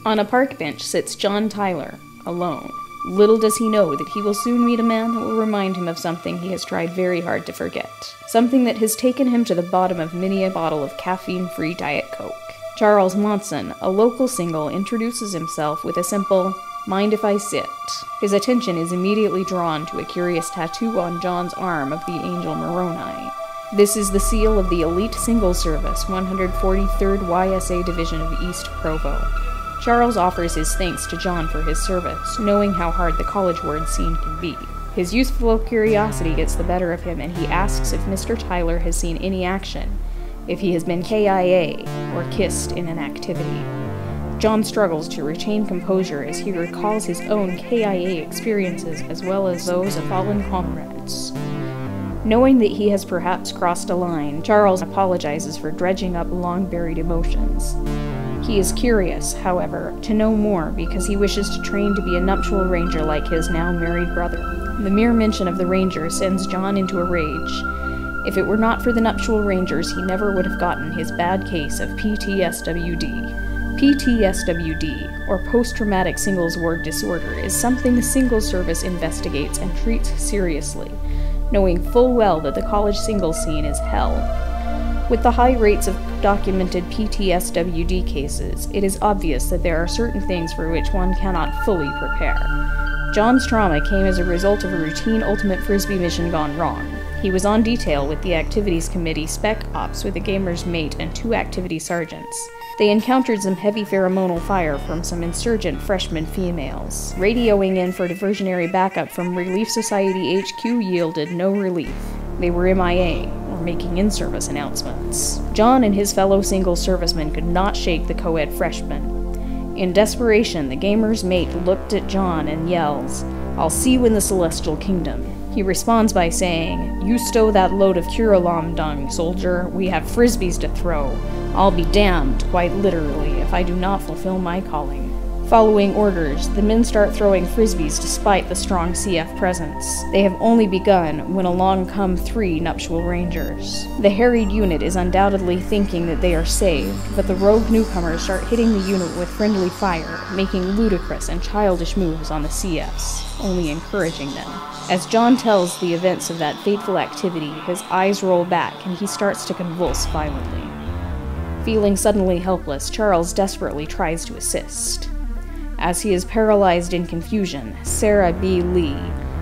On a park bench sits John Tyler, alone. Little does he know that he will soon meet a man that will remind him of something he has tried very hard to forget. Something that has taken him to the bottom of many a bottle of caffeine-free Diet Coke. Charles Monson, a local single, introduces himself with a simple, "Mind if I sit?" His attention is immediately drawn to a curious tattoo on John's arm of the angel Moroni. This is the seal of the Elite Single Service, 143rd YSA Division of East Provo. Charles offers his thanks to John for his service, knowing how hard the college ward scene can be. His youthful curiosity gets the better of him, and he asks if Mr. Tyler has seen any action, if he has been KIA, or kissed in an activity. John struggles to retain composure as he recalls his own KIA experiences as well as those of fallen comrades. Knowing that he has perhaps crossed a line, Charles apologizes for dredging up long-buried emotions. He is curious, however, to know more because he wishes to train to be a nuptial ranger like his now married brother. The mere mention of the ranger sends John into a rage. If it were not for the nuptial rangers, he never would have gotten his bad case of PTSWD. PTSWD, or Post-Traumatic Singles Ward Disorder, is something the Singles Service investigates and treats seriously, knowing full well that the college singles scene is hell. With the high rates of documented PTSWD cases, it is obvious that there are certain things for which one cannot fully prepare. John's trauma came as a result of a routine Ultimate Frisbee mission gone wrong. He was on detail with the Activities Committee Spec Ops with a gamer's mate and 2 activity sergeants. They encountered some heavy pheromonal fire from some insurgent freshman females. Radioing in for diversionary backup from Relief Society HQ yielded no relief. They were MIA, or making in-service announcements. John and his fellow single servicemen could not shake the co-ed freshman. In desperation, the gamer's mate looked at John and yells, "I'll see you in the Celestial Kingdom." He responds by saying, "You stow that load of Curalam dung, soldier. We have frisbees to throw. I'll be damned, quite literally, if I do not fulfill my calling." Following orders, the men start throwing frisbees despite the strong CF presence. They have only begun when along come 3 nuptial rangers. The harried unit is undoubtedly thinking that they are saved, but the rogue newcomers start hitting the unit with friendly fire, making ludicrous and childish moves on the CFs, only encouraging them. As John tells the events of that fateful activity, his eyes roll back and he starts to convulse violently. Feeling suddenly helpless, Charles desperately tries to assist. As he is paralyzed in confusion, Sarah B. Lee,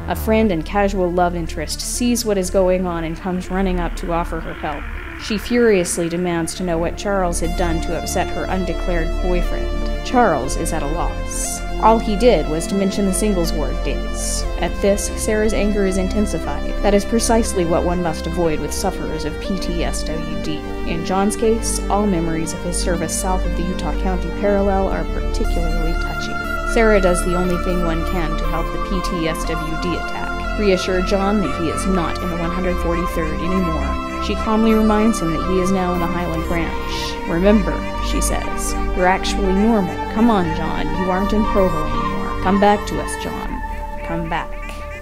a friend and casual love interest, sees what is going on and comes running up to offer her help. She furiously demands to know what Charles had done to upset her undeclared boyfriend. Charles is at a loss. All he did was to mention the singles ward days. At this, Sarah's anger is intensified. That is precisely what one must avoid with sufferers of PTSWD. In John's case, all memories of his service south of the Utah County parallel are particularly touchy. Sarah does the only thing one can to help the PTSWD attack, reassure John that he is not in the 143rd anymore. She calmly reminds him that he is now in the Highland Branch. "Remember," she says, "you're actually normal. Come on, John, you aren't in Provo anymore. Come back to us, John. Come back."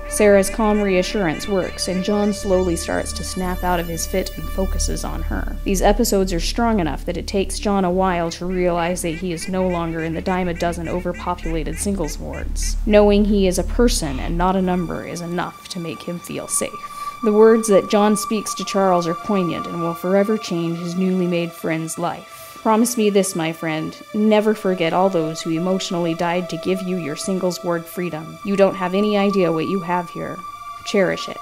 Sarah's calm reassurance works, and John slowly starts to snap out of his fit and focuses on her. These episodes are strong enough that it takes John a while to realize that he is no longer in the dime a dozen overpopulated singles wards. Knowing he is a person and not a number is enough to make him feel safe. The words that John speaks to Charles are poignant and will forever change his newly made friend's life. "Promise me this, my friend. Never forget all those who emotionally died to give you your singles ward freedom. You don't have any idea what you have here. Cherish it.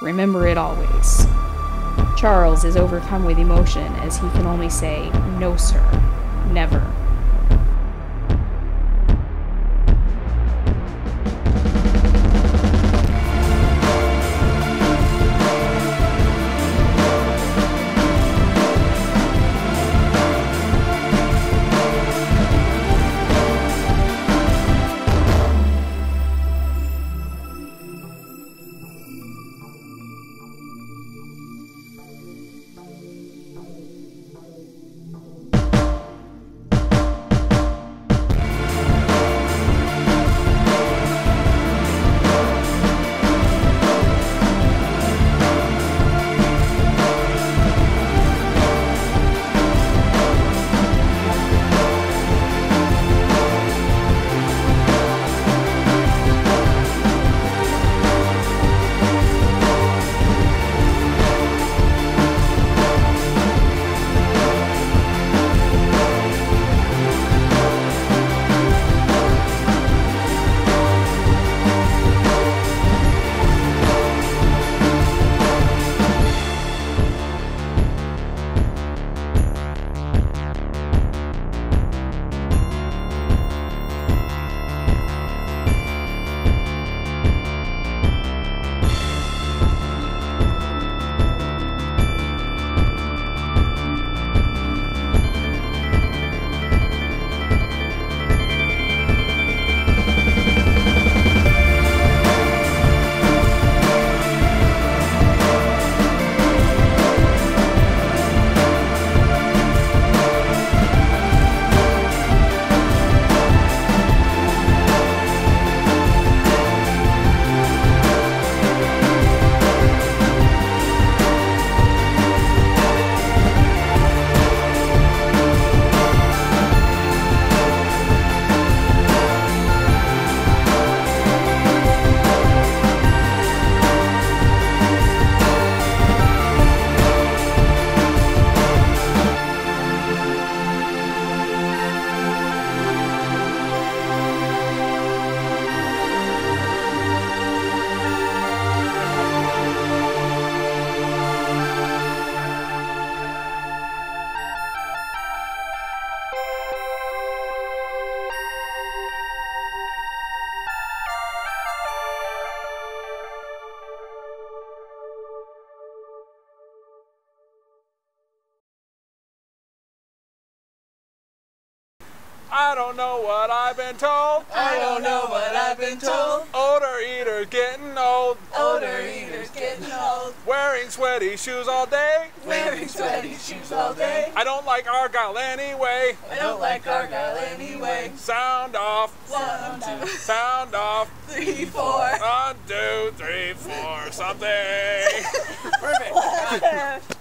Remember it always." Charles is overcome with emotion as he can only say, "No, sir. Never." I don't know what I've been told. I don't know what I've been told. Odor eaters getting old. Odor eaters getting old. Wearing sweaty shoes all day. Wearing sweaty shoes all day. I don't like Argyle anyway. I don't like Argyle anyway. Sound off. 1, 2, Sound off. 3, 4. 1, 2, 3, 4, something. Perfect.